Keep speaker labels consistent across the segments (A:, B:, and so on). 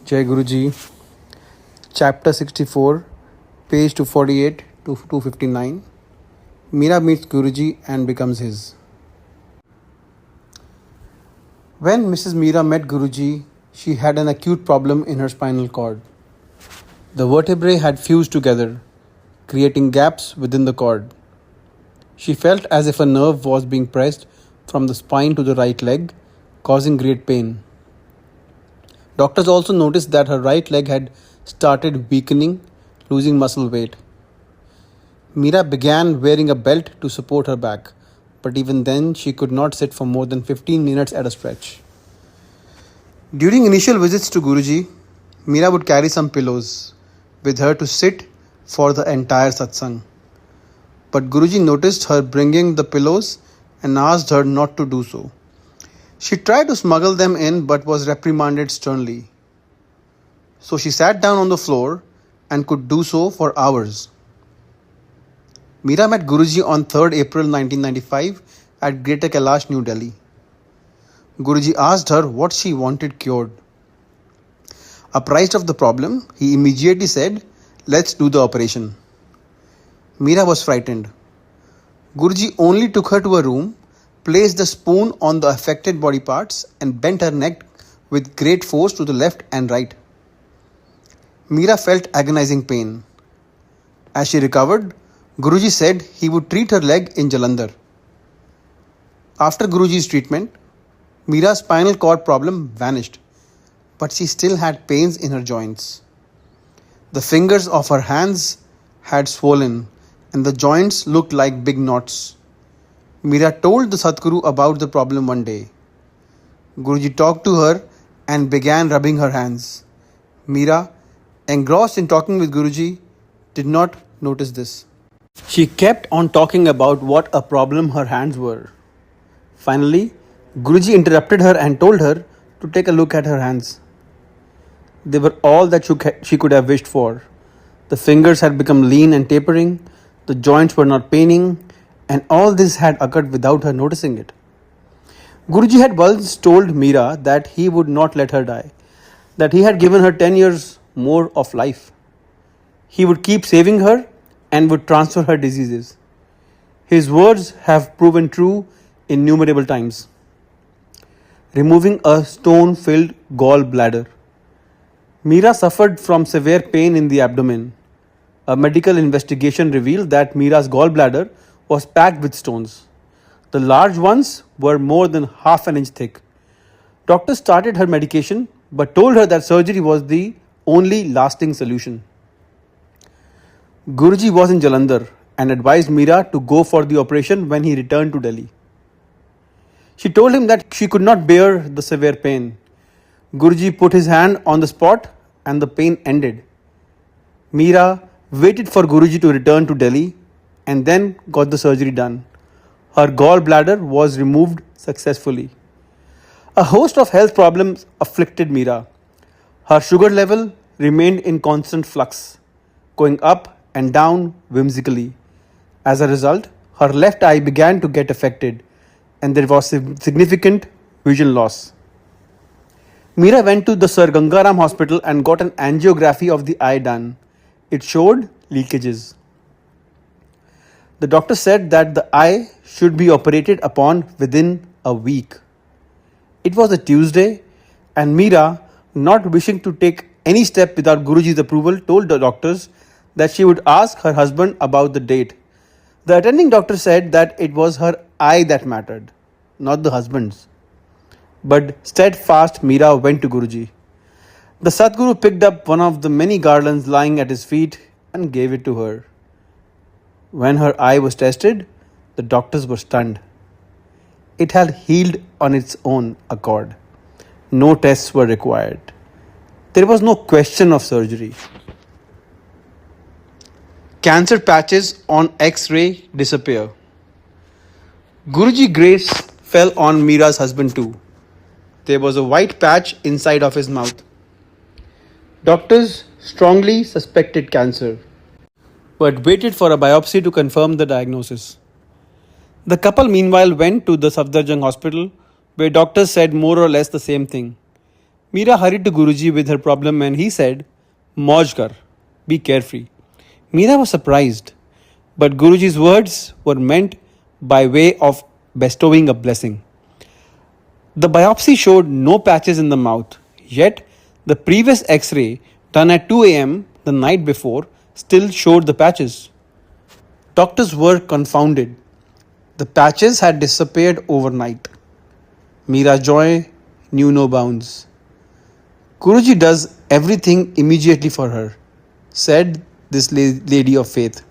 A: Jai Guruji, Chapter 64, page 248 to 259. Meera meets Guruji and becomes his. When Mrs. Meera met Guruji, she had an acute problem in her spinal cord. The vertebrae had fused together, creating gaps within the cord. She felt as if a nerve was being pressed from the spine to the right leg, causing great pain. Doctors also noticed that her right leg had started weakening, losing muscle weight. Meera began wearing a belt to support her back, but even then she could not sit for more than 15 minutes at a stretch. During initial visits to Guruji, Meera would carry some pillows with her to sit for the entire satsang. But Guruji noticed her bringing the pillows and asked her not to do so. She tried to smuggle them in but was reprimanded sternly. So she sat down on the floor and could do so for hours. Meera met Guruji on 3rd April 1995 at Greater Kailash, New Delhi. Guruji asked her what she wanted cured. Apprised of the problem, he immediately said, "Let's do the operation." Meera was frightened. Guruji only took her to a room, placed the spoon on the affected body parts and bent her neck with great force to the left and right. Meera felt agonizing pain. As she recovered, Guruji said he would treat her leg in Jalandhar. After Guruji's treatment, Meera's spinal cord problem vanished, but she still had pains in her joints. The fingers of her hands had swollen and the joints looked like big knots. Meera told the Sadguru about the problem one day. Guruji talked to her and began rubbing her hands. Meera, engrossed in talking with Guruji, did not notice this. She kept on talking about what a problem her hands were. Finally, Guruji interrupted her and told her to take a look at her hands. They were all that she could have wished for. The fingers had become lean and tapering, the joints were not paining, and all this had occurred without her noticing it. Guruji had once told Meera that he would not let her die, that he had given her 10 years more of life. He would keep saving her and would transfer her diseases. His words have proven true innumerable times. Removing a stone-filled gallbladder. Meera suffered from severe pain in the abdomen. A medical investigation revealed that Meera's gallbladder was packed with stones. The large ones were more than half an inch thick. Doctors started her medication but told her that surgery was the only lasting solution. Guruji was in Jalandhar and advised Meera to go for the operation when he returned to Delhi. She told him that she could not bear the severe pain. Guruji put his hand on the spot and the pain ended. Meera waited for Guruji to return to Delhi and then got the surgery done. Her gallbladder was removed successfully. A host of health problems afflicted Meera. Her sugar level remained in constant flux, going up and down whimsically. As a result, her left eye began to get affected and there was significant vision loss. Meera went to the Sir Gangaram hospital and got an angiography of the eye done. It showed leakages. The doctor said that the eye should be operated upon within a week. It was a Tuesday, and Meera, not wishing to take any step without Guruji's approval, told the doctors that she would ask her husband about the date. The attending doctor said that it was her eye that mattered, not the husband's. But steadfast, Meera went to Guruji. The Sadguru picked up one of the many garlands lying at his feet and gave it to her. When her eye was tested, the doctors were stunned. It had healed on its own accord. No tests were required. There was no question of surgery. Cancer patches on X-ray disappear. Guruji grace fell on Meera's husband too. There was a white patch inside of his mouth. Doctors strongly suspected cancer, but waited for a biopsy to confirm the diagnosis. The couple meanwhile went to the Safdarjung hospital, where doctors said more or less the same thing. Meera hurried to Guruji with her problem and he said, Mauj kar, be carefree. Meera was surprised, but Guruji's words were meant by way of bestowing a blessing. The biopsy showed no patches in the mouth, yet the previous x ray done at 2 am the night before still showed the patches. Doctors were confounded. The patches had disappeared overnight. Meera's joy knew no bounds. Guruji does everything immediately for her, said this lady of faith.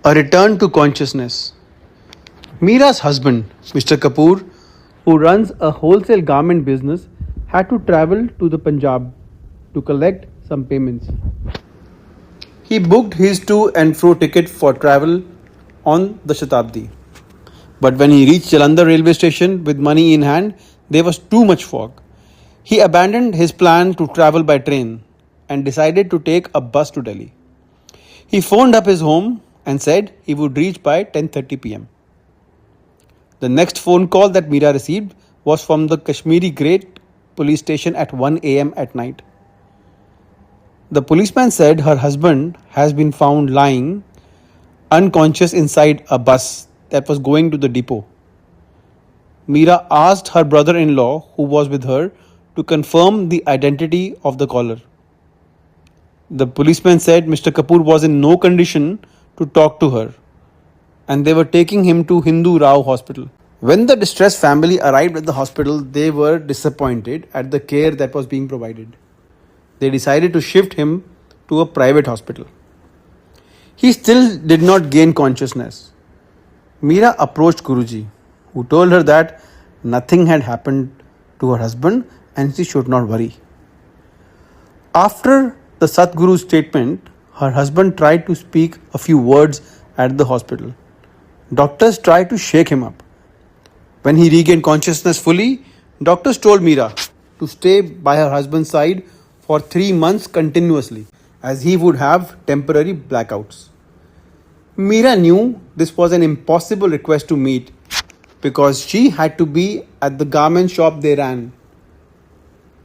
A: A return to consciousness. Meera's husband, Mr. Kapoor, who runs a wholesale garment business, had to travel to the Punjab to collect some payments. He booked his to and fro ticket for travel on the Shatabdi. But when he reached Jalandhar railway station with money in hand, there was too much fog. He abandoned his plan to travel by train and decided to take a bus to Delhi. He phoned up his home and said he would reach by 10:30 pm. The next phone call that Meera received was from the Kashmiri Great police station at 1 am at night. The policeman said her husband has been found lying unconscious inside a bus that was going to the depot. Meera asked her brother-in-law, who was with her, to confirm the identity of the caller. The policeman said Mr. Kapoor was in no condition to talk to her and they were taking him to Hindu Rao Hospital. When the distressed family arrived at the hospital, they were disappointed at the care that was being provided. They decided to shift him to a private hospital. He still did not gain consciousness. Meera approached Guruji, who told her that nothing had happened to her husband and she should not worry. After the Satguru's statement, her husband tried to speak a few words at the hospital. Doctors tried to shake him up. When he regained consciousness fully, doctors told Meera to stay by her husband's side for 3 months continuously, as he would have temporary blackouts. Meera knew this was an impossible request to meet because she had to be at the garment shop they ran.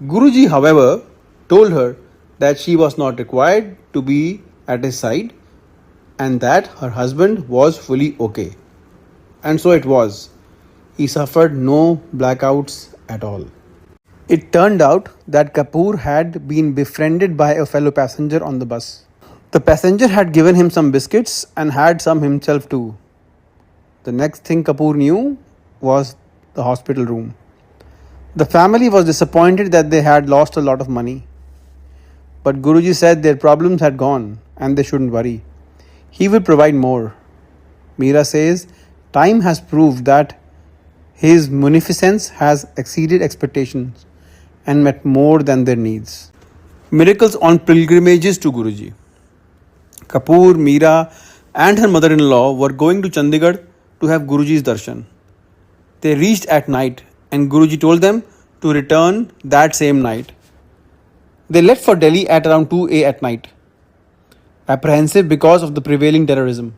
A: Guruji, however, told her that she was not required to be at his side and that her husband was fully okay. And so it was. He suffered no blackouts at all. It turned out that Kapoor had been befriended by a fellow passenger on the bus. The passenger had given him some biscuits and had some himself too. The next thing Kapoor knew was the hospital room. The family was disappointed that they had lost a lot of money. But Guruji said their problems had gone and they shouldn't worry. He will provide more. Meera says, time has proved that his munificence has exceeded expectations and met more than their needs. Miracles on pilgrimages to Guruji. Kapoor, Meera and her mother-in-law were going to Chandigarh to have Guruji's darshan. They reached at night and Guruji told them to return that same night. They left for Delhi at around 2 a.m. at night, apprehensive because of the prevailing terrorism.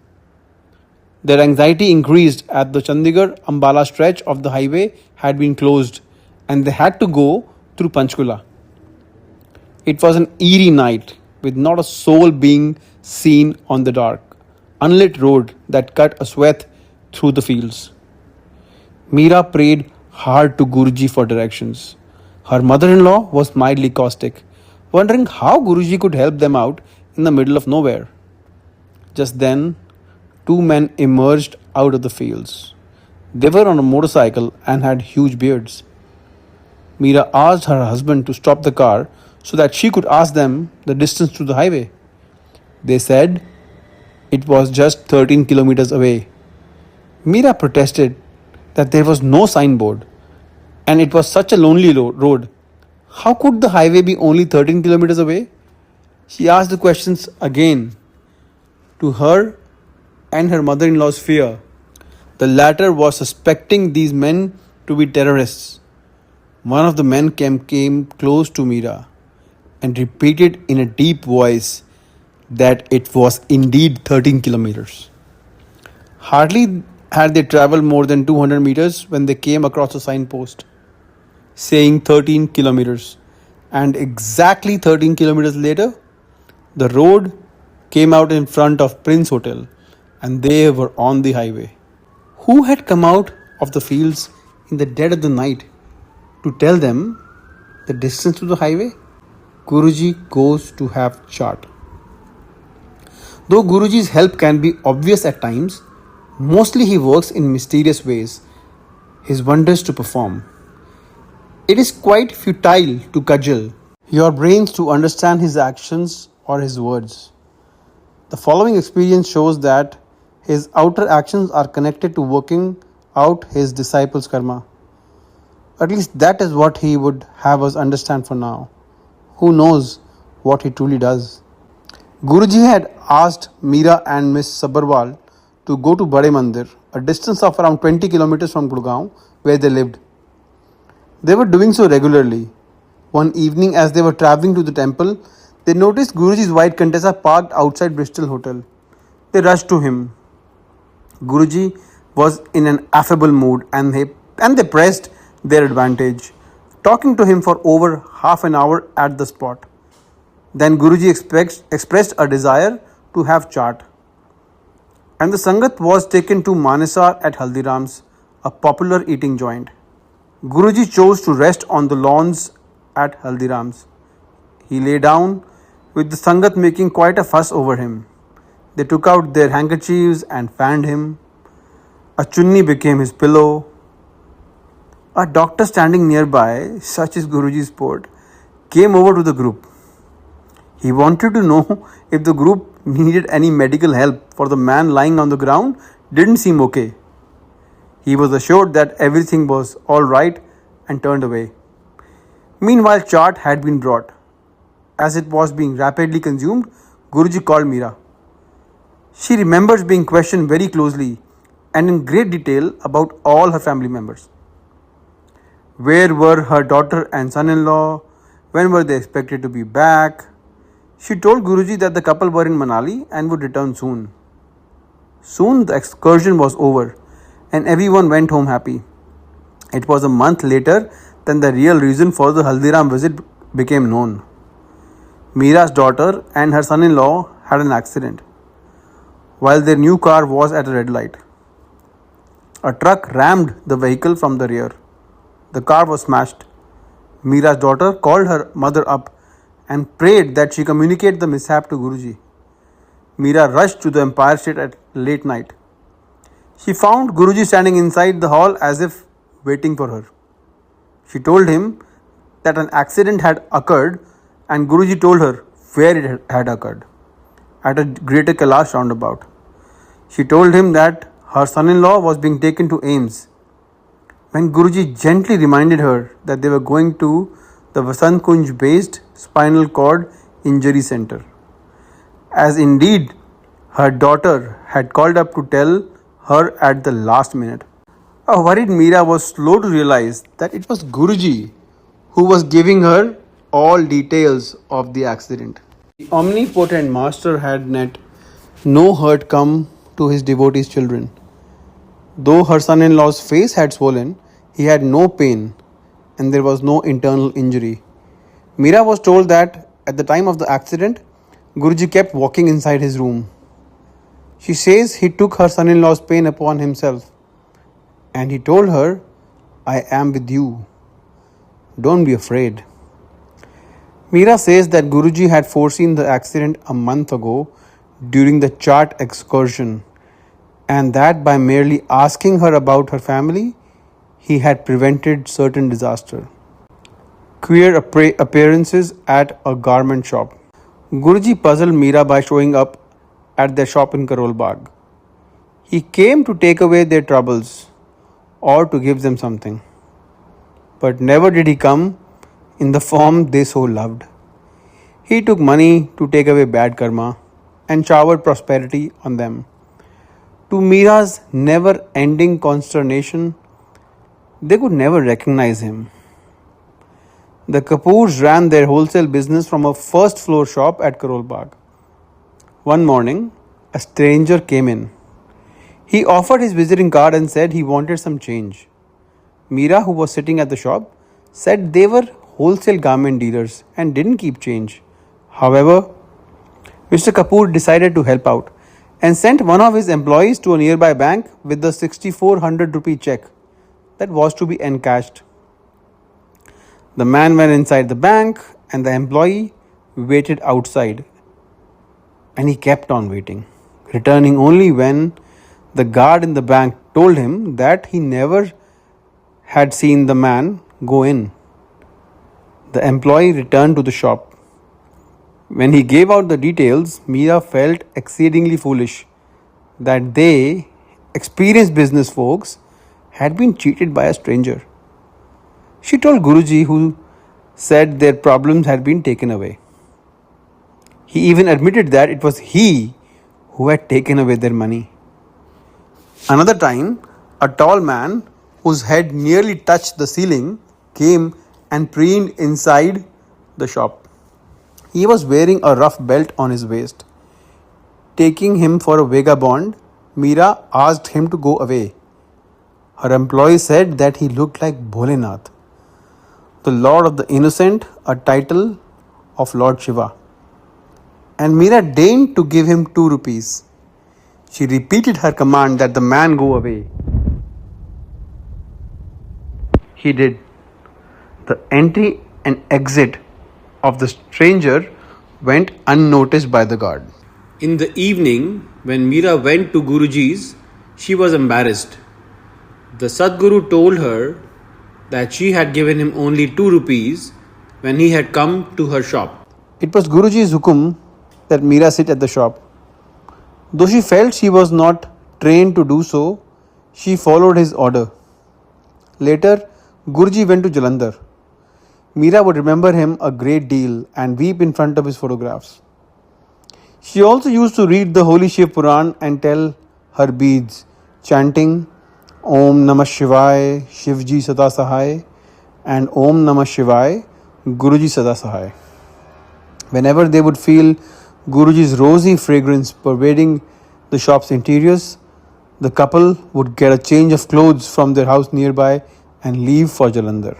A: Their anxiety increased as the Chandigarh-Ambala stretch of the highway had been closed and they had to go through Panchkula. It was an eerie night with not a soul being seen on the dark, unlit road that cut a swath through the fields. Meera prayed hard to Guruji for directions. Her mother-in-law was mildly caustic, wondering how Guruji could help them out in the middle of nowhere. Just then, 2 men emerged out of the fields. They were on a motorcycle and had huge beards. Meera asked her husband to stop the car so that she could ask them the distance to the highway. They said it was just 13 kilometers away. Meera protested that there was no signboard and it was such a lonely road. How could the highway be only 13 kilometers away? She asked the questions again. To her and her mother-in-law's fear, the latter was suspecting these men to be terrorists. One of the men came close to Meera and repeated in a deep voice that it was indeed 13 kilometers. Hardly had they travelled more than 200 meters when they came across a signpost. saying 13 kilometers. And exactly 13 kilometers later, the road came out in front of Prince Hotel and they were on the highway. Who had come out of the fields in the dead of the night to tell them the distance to the highway? Guruji goes to have chart. Though Guruji's help can be obvious at times, mostly he works in mysterious ways, his wonders to perform. It is quite futile to cudgel your brains to understand his actions or his words. The following experience shows that his outer actions are connected to working out his disciples' karma. At least that is what he would have us understand for now. Who knows what he truly does? Guruji had asked Meera and Miss Sabharwal to go to Bade Mandir, a distance of around 20 kilometers from Gurgaon, where they lived. They were doing so regularly. One evening, as they were travelling to the temple, they noticed Guruji's white Contessa parked outside Bristol Hotel. They rushed to him. Guruji was in an affable mood and they pressed their advantage, talking to him for over half an hour at the spot. Then Guruji expressed a desire to have chaat. And the Sangat was taken to Manesar at Haldiram's, a popular eating joint. Guruji chose to rest on the lawns at Haldiram's. He lay down, with the Sangat making quite a fuss over him. They took out their handkerchiefs and fanned him. A chunni became his pillow. A doctor standing nearby, such is Guruji's sport, came over to the group. He wanted to know if the group needed any medical help, for the man lying on the ground didn't seem okay. He was assured that everything was all right and turned away. Meanwhile, chaat had been brought. As it was being rapidly consumed, Guruji called Meera. She remembers being questioned very closely and in great detail about all her family members. Where were her daughter and son-in-law? When were they expected to be back? She told Guruji that the couple were in Manali and would return soon. Soon the excursion was over and everyone went home happy. It was a month later that the real reason for the Haldiram visit became known. Meera's daughter and her son-in-law had an accident while their new car was at a red light. A truck rammed the vehicle from the rear. The car was smashed. Meera's daughter called her mother up and prayed that she communicate the mishap to Guruji. Meera rushed to the Empire State at late night. She found Guruji standing inside the hall as if waiting for her. She told him that an accident had occurred and Guruji told her where it had occurred, at a Greater Kailash roundabout. She told him that her son-in-law was being taken to AIIMS. When Guruji gently reminded her that they were going to the Vasant Kunj based spinal cord injury center, as indeed her daughter had called up to tell her at the last minute. A worried Meera was slow to realize that it was Guruji who was giving her all details of the accident. The omnipotent master had let no hurt come to his devotees' children. Though her son-in-law's face had swollen, he had no pain and there was no internal injury. Meera was told that at the time of the accident, Guruji kept walking inside his room. She says he took her son-in-law's pain upon himself and he told her, "I am with you. Don't be afraid." Meera says that Guruji had foreseen the accident a month ago during the chart excursion, and that by merely asking her about her family, he had prevented certain disaster. Queer appearances at a garment shop. Guruji puzzled Meera by showing up at their shop in Karol Bagh. He came to take away their troubles or to give them something. But never did he come in the form they so loved. He took money to take away bad karma and showered prosperity on them. To Meera's never-ending consternation, they could never recognize him. The Kapoors ran their wholesale business from a first-floor shop at Karol Bagh. One morning, a stranger came in. He offered his visiting card and said he wanted some change. Meera, who was sitting at the shop, said they were wholesale garment dealers and didn't keep change. However, Mr. Kapoor decided to help out and sent one of his employees to a nearby bank with the 6400 rupee check that was to be encashed. The man went inside the bank and the employee waited outside, and he kept on waiting, returning only when the guard in the bank told him that he never had seen the man go in. The employee returned to the shop. When he gave out the details, Meera felt exceedingly foolish that they, experienced business folks, had been cheated by a stranger. She told Guruji, who said their problems had been taken away. He even admitted that it was he who had taken away their money. Another time, a tall man whose head nearly touched the ceiling came and preened inside the shop. He was wearing a rough belt on his waist. Taking him for a vagabond, Meera asked him to go away. Her employee said that he looked like Bholenath, the Lord of the Innocent, a title of Lord Shiva. And Meera deigned to give him 2 rupees. She repeated her command that the man go away. He did. The entry and exit of the stranger went unnoticed by the guard. In the evening, when Meera went to Guruji's, she was embarrassed. The Sadguru told her that she had given him only 2 rupees when he had come to her shop. It was Guruji's hukum that Meera sit at the shop. Though she felt she was not trained to do so, she followed his order. Later, Guruji went to Jalandhar. Meera would remember him a great deal and weep in front of his photographs. She also used to read the Holy Shiv Puran and tell her beads, chanting Om Namah Shivaya, Shivji Sada Sahai, and Om Namah Shivaya, Guruji Sada Sahai. Whenever they would feel Guruji's rosy fragrance pervading the shop's interiors, the couple would get a change of clothes from their house nearby and leave for Jalandhar.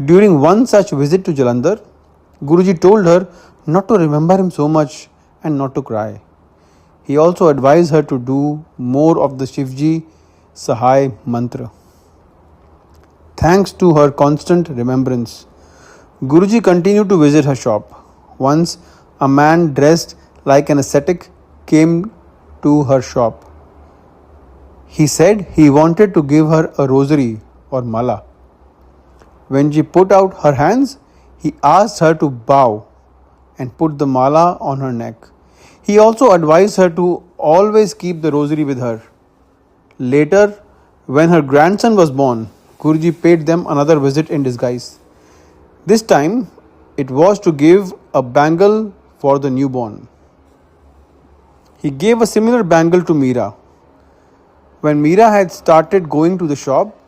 A: During one such visit to Jalandhar, Guruji told her not to remember him so much and not to cry. He also advised her to do more of the Shivji Sahai mantra. Thanks to her constant remembrance, Guruji continued to visit her shop. Once, a man dressed like an ascetic came to her shop. He said he wanted to give her a rosary or mala. When she put out her hands, he asked her to bow and put the mala on her neck. He also advised her to always keep the rosary with her. Later, when her grandson was born, Guruji paid them another visit in disguise. This time, it was to give a bangle for the newborn. He gave a similar bangle to Meera. When Meera had started going to the shop,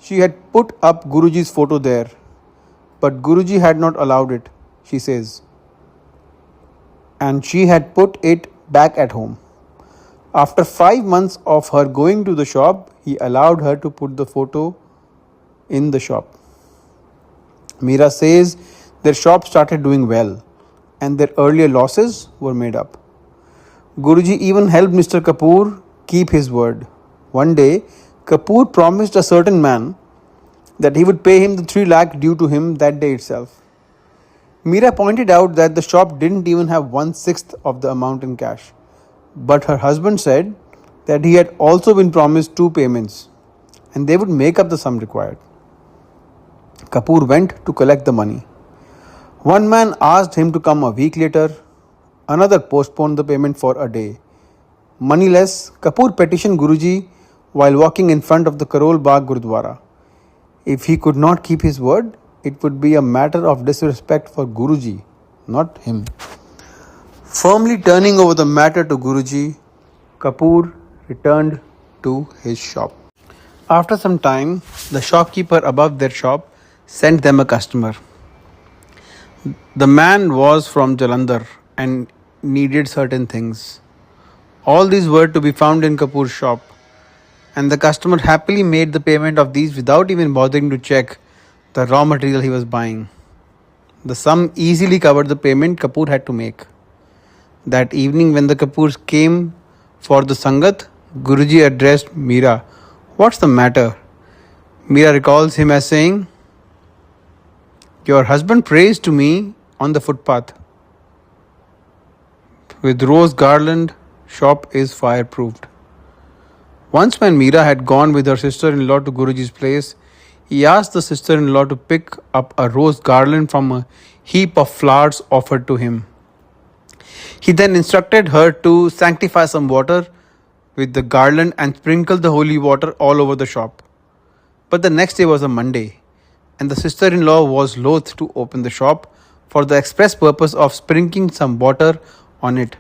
A: she had put up Guruji's photo there. But Guruji had not allowed it, she says. And she had put it back at home. After 5 months of her going to the shop, he allowed her to put the photo in the shop. Meera says their shop started doing well and their earlier losses were made up. Guruji even helped Mr. Kapoor keep his word. One day, Kapoor promised a certain man that he would pay him the 3 lakh due to him that day itself. Meera pointed out that the shop didn't even have 1/6 of the amount in cash. But her husband said that he had also been promised 2 payments and they would make up the sum required. Kapoor went to collect the money. One man asked him to come a week later. Another postponed the payment for a day. Moneyless, Kapoor petitioned Guruji while walking in front of the Karol Bagh Gurudwara. If he could not keep his word, it would be a matter of disrespect for Guruji, not him. Firmly turning over the matter to Guruji, Kapoor returned to his shop. After some time, the shopkeeper above their shop sent them a customer. The man was from Jalandhar and needed certain things. All these were to be found in Kapoor's shop, and the customer happily made the payment of these without even bothering to check the raw material he was buying. The sum easily covered the payment Kapoor had to make. That evening, when the Kapoors came for the Sangat, Guruji addressed Meera. What's the matter? Meera recalls him as saying, Your husband prays to me on the footpath. With rose garland, shop is fireproofed. Once when Meera had gone with her sister-in-law to Guruji's place, he asked the sister-in-law to pick up a rose garland from a heap of flowers offered to him. He then instructed her to sanctify some water with the garland and sprinkle the holy water all over the shop. But the next day was a Monday, and the sister-in-law was loath to open the shop for the express purpose of sprinkling some water on it.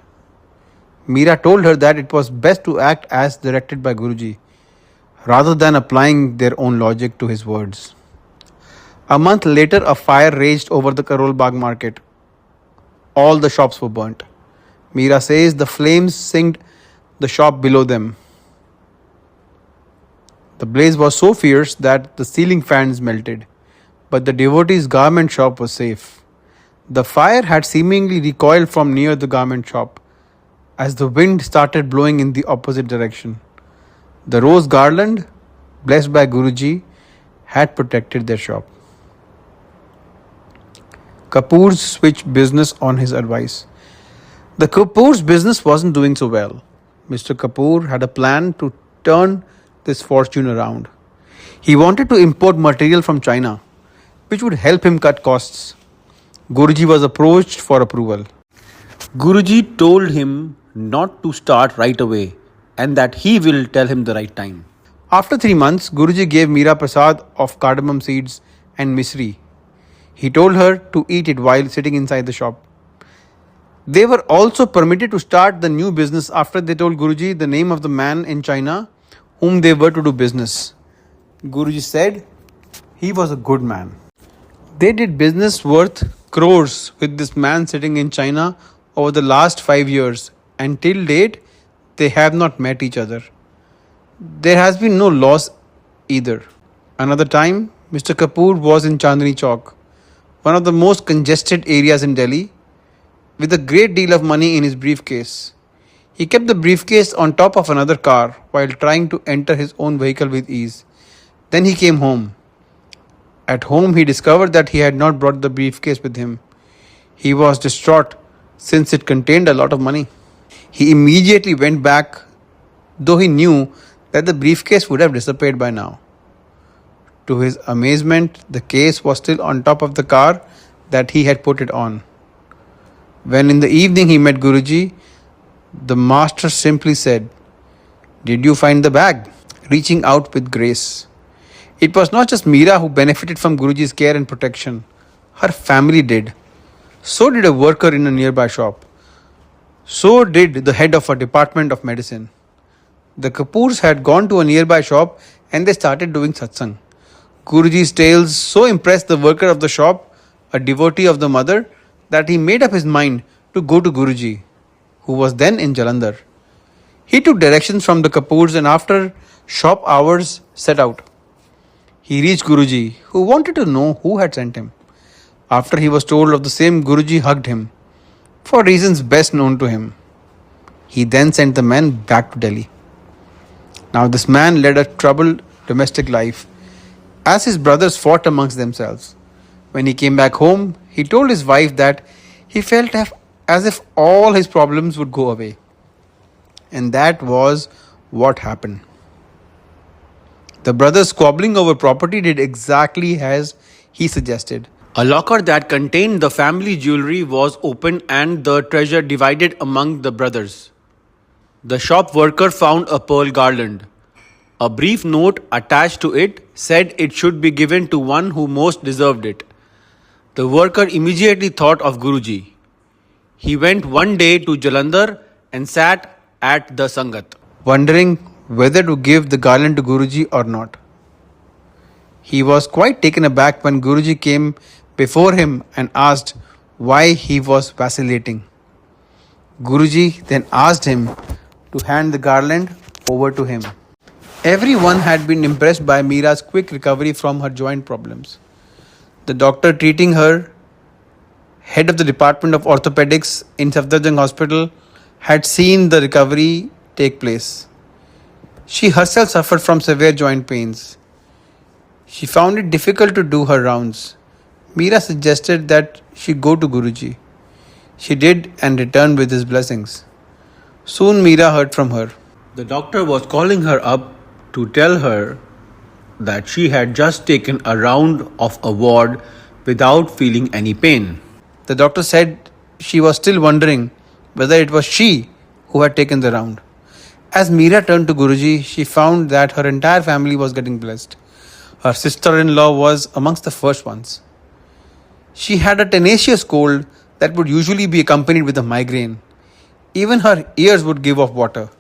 A: Meera told her that it was best to act as directed by Guruji, rather than applying their own logic to his words. A month later, a fire raged over the Karol Bagh market. All the shops were burnt. Meera says the flames singed the shop below them. The blaze was so fierce that the ceiling fans melted, but the devotee's garment shop was safe. The fire had seemingly recoiled from near the garment shop, as the wind started blowing in the opposite direction. The rose garland, blessed by Guruji, had protected their shop. Kapoors switched business on his advice. The Kapoor's business wasn't doing so well. Mr. Kapoor had a plan to turn this fortune around. He wanted to import material from China, which would help him cut costs. Guruji was approached for approval. Guruji told him not to start right away and that he will tell him the right time. After 3 months, Guruji gave Meera prasad of cardamom seeds and misri. He told her to eat it while sitting inside the shop. They were also permitted to start the new business after they told Guruji the name of the man in China whom they were to do business. Guruji said he was a good man. They did business worth crores with this man sitting in China over the last 5 years, and till date they have not met each other. There has been no loss either. Another time, Mr. Kapoor was in Chandni Chowk, one of the most congested areas in Delhi, with a great deal of money in his briefcase. He kept the briefcase on top of another car while trying to enter his own vehicle with ease. Then he came home. At home, he discovered that he had not brought the briefcase with him. He was distraught since it contained a lot of money. He immediately went back, though he knew that the briefcase would have disappeared by now. To his amazement, the case was still on top of the car that he had put it on. When in the evening he met Guruji, the master simply said, "Did you find the bag?" reaching out with grace. It was not just Meera who benefited from Guruji's care and protection. Her family did. So did a worker in a nearby shop. So did the head of a department of medicine. The Kapoors had gone to a nearby shop and they started doing satsang. Guruji's tales so impressed the worker of the shop, a devotee of the mother, that he made up his mind to go to Guruji, who was then in Jalandhar. He took directions from the Kapoors and after shop hours set out. He reached Guruji, who wanted to know who had sent him. After he was told of the same, Guruji hugged him, for reasons best known to him. He then sent the man back to Delhi. Now this man led a troubled domestic life, as his brothers fought amongst themselves. When he came back home, he told his wife that he felt as if all his problems would go away. And that was what happened. The brothers squabbling over property did exactly as he suggested. A locker that contained the family jewelry was opened and the treasure divided among the brothers. The shop worker found a pearl garland. A brief note attached to it said it should be given to one who most deserved it. The worker immediately thought of Guruji. He went one day to Jalandhar and sat at the Sangat, wondering whether to give the garland to Guruji or not. He was quite taken aback when Guruji came before him and asked why he was vacillating. Guruji then asked him to hand the garland over to him. Everyone had been impressed by Meera's quick recovery from her joint problems. The doctor treating her, head of the Department of Orthopedics in Safdarjung Hospital, had seen the recovery take place. She herself suffered from severe joint pains. She found it difficult to do her rounds. Meera suggested that she go to Guruji. She did and returned with his blessings. Soon Meera heard from her. The doctor was calling her up to tell her that she had just taken a round of a ward without feeling any pain. The doctor said she was still wondering whether it was she who had taken the round. As Meera turned to Guruji, she found that her entire family was getting blessed. Her sister-in-law was amongst the first ones. She had a tenacious cold that would usually be accompanied with a migraine. Even her ears would give off water.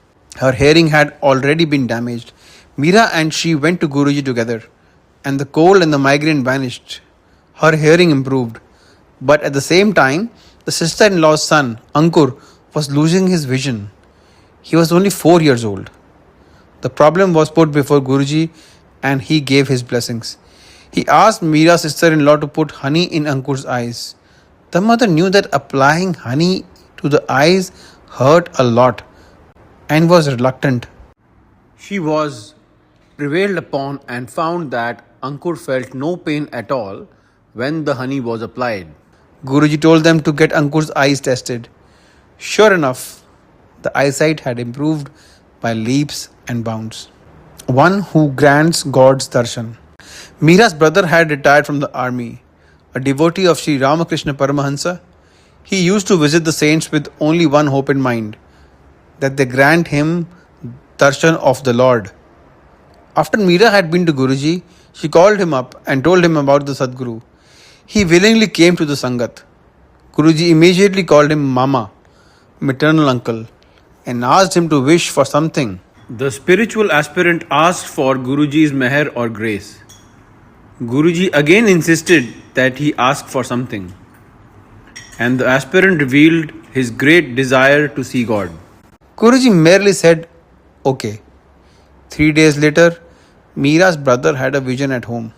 A: Her hearing had already been damaged. Meera and she went to Guruji together, and the cold and the migraine vanished. Her hearing improved. But at the same time, the sister-in-law's son, Ankur, was losing his vision. He was only 4 years old. The problem was put before Guruji and he gave his blessings. He asked Meera's sister-in-law to put honey in Ankur's eyes. The mother knew that applying honey to the eyes hurt a lot and was reluctant. She was prevailed upon and found that Ankur felt no pain at all when the honey was applied. Guruji told them to get Ankur's eyes tested. Sure enough, the eyesight had improved by leaps and bounds. One who grants God's darshan. Meera's brother had retired from the army. A devotee of Sri Ramakrishna Paramahansa, he used to visit the saints with only one hope in mind, that they grant him darshan of the Lord. After Meera had been to Guruji, she called him up and told him about the Sadguru. He willingly came to the Sangat. Guruji immediately called him Mama, maternal uncle, and asked him to wish for something. The spiritual aspirant asked for Guruji's meher or grace. Guruji again insisted that he ask for something, and the aspirant revealed his great desire to see God. Guruji merely said, "Okay." 3 days later, Meera's brother had a vision at home.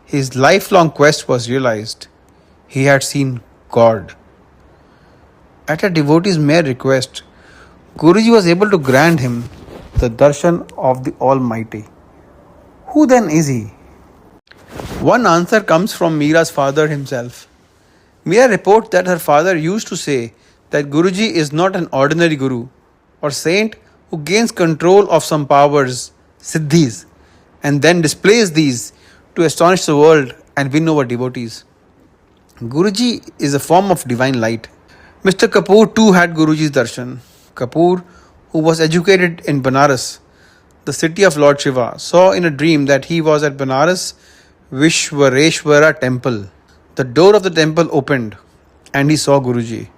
A: His lifelong quest was realized. He had seen God. At a devotee's mere request, Guruji was able to grant him the darshan of the Almighty. Who then is he? One answer comes from Meera's father himself. Meera reports that her father used to say that Guruji is not an ordinary guru or saint who gains control of some powers, siddhis, and then displays these to astonish the world and win over devotees. Guruji is a form of divine light. Mr. Kapoor too had Guruji's darshan. Kapoor, who was educated in Banaras, the city of Lord Shiva, saw in a dream that he was at Banaras Vishwareshwara temple. The door of the temple opened and he saw Guruji.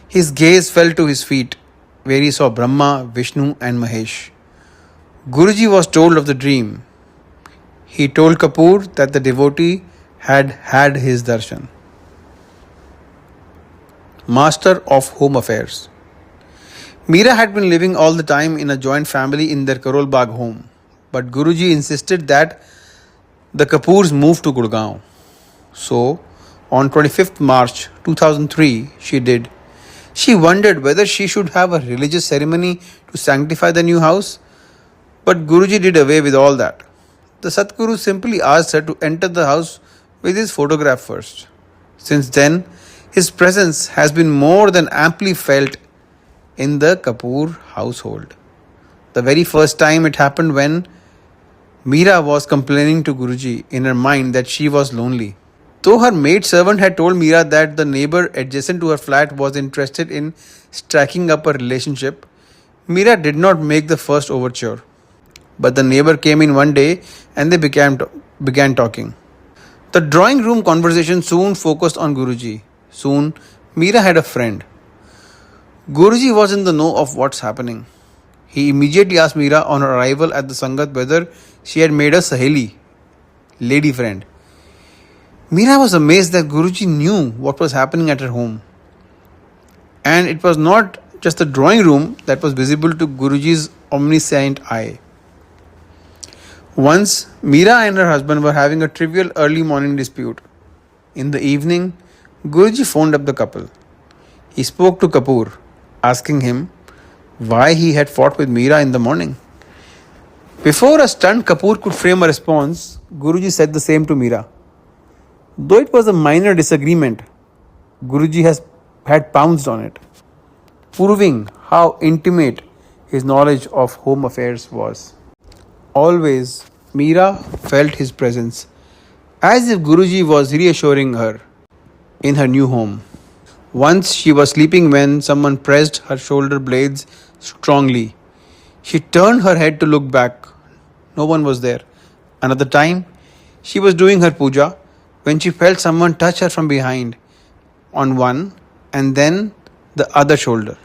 A: His gaze fell to his feet, where he saw Brahma, Vishnu and Mahesh. Guruji was told of the dream. He told Kapoor that the devotee had had his darshan. Master of Home Affairs. Meera had been living all the time in a joint family in their Karol Bagh home, but Guruji insisted that the Kapoors move to Gurgaon. So, on 25th March 2003, she did. She wondered whether she should have a religious ceremony to sanctify the new house, but Guruji did away with all that. The Satguru simply asked her to enter the house with his photograph first. Since then, his presence has been more than amply felt in the Kapoor household. The very first time it happened when Meera was complaining to Guruji in her mind that she was lonely. Though her maid servant had told Meera that the neighbor adjacent to her flat was interested in striking up a relationship, Meera did not make the first overture. But the neighbor came in one day and they began talking. The drawing room conversation soon focused on Guruji. Soon, Meera had a friend. Guruji was in the know of what's happening. He immediately asked Meera on her arrival at the Sangat whether she had made a Saheli, lady friend. Meera was amazed that Guruji knew what was happening at her home. And it was not just the drawing room that was visible to Guruji's omniscient eye. Once, Meera and her husband were having a trivial early morning dispute. In the evening, Guruji phoned up the couple. He spoke to Kapoor, asking him why he had fought with Meera in the morning. Before a stunned Kapoor could frame a response, Guruji said the same to Meera. Though it was a minor disagreement, had pounced on it, proving how intimate his knowledge of home affairs was. Always, Meera felt his presence, as if Guruji was reassuring her in her new home. Once she was sleeping when someone pressed her shoulder blades strongly. She turned her head to look back. No one was there. Another time, she was doing her puja when she felt someone touch her from behind on one and then the other shoulder.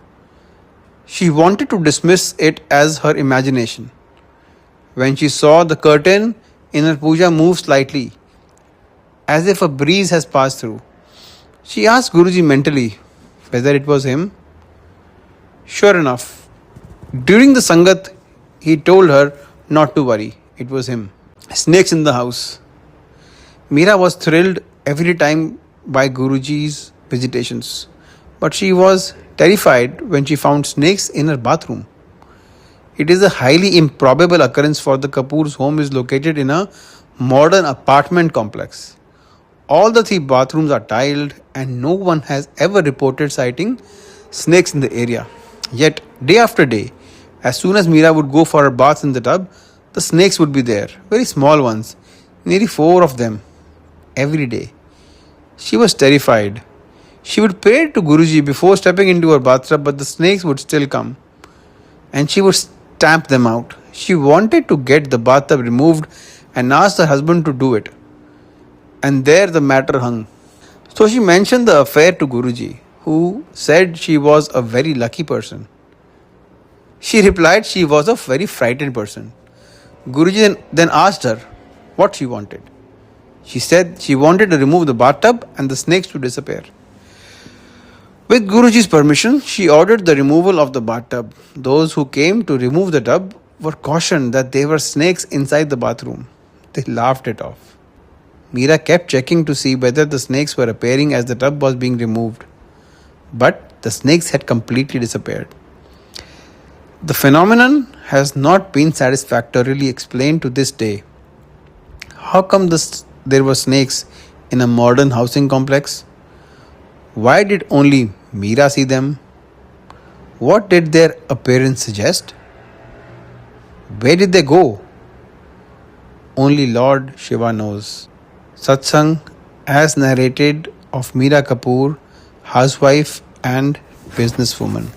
A: She wanted to dismiss it as her imagination. When she saw the curtain in her puja move slightly, as if a breeze has passed through, she asked Guruji mentally whether it was him. Sure enough, during the Sangat, he told her not to worry, it was him. Snakes in the house. Meera was thrilled every time by Guruji's visitations, but she was terrified when she found snakes in her bathroom. It is a highly improbable occurrence for the Kapoor's home is located in a modern apartment complex. All the 3 bathrooms are tiled and no one has ever reported sighting snakes in the area. Yet, day after day, as soon as Meera would go for her bath in the tub, the snakes would be there, very small ones, nearly 4 of them, every day. She was terrified. She would pray to Guruji before stepping into her bathtub, but the snakes would still come and she would stamp them out. She wanted to get the bathtub removed and asked her husband to do it. And there the matter hung. So she mentioned the affair to Guruji, who said she was a very lucky person. She replied she was a very frightened person. Guruji then asked her what she wanted. She said she wanted to remove the bathtub and the snakes to disappear. With Guruji's permission, she ordered the removal of the bathtub. Those who came to remove the tub were cautioned that there were snakes inside the bathroom. They laughed it off. Meera kept checking to see whether the snakes were appearing as the tub was being removed. But the snakes had completely disappeared. The phenomenon has not been satisfactorily explained to this day. How come there were snakes in a modern housing complex? Why did only Meera see them? What did their appearance suggest? Where did they go? Only Lord Shiva knows. Satsang as narrated of Meera Kapoor, housewife and businesswoman.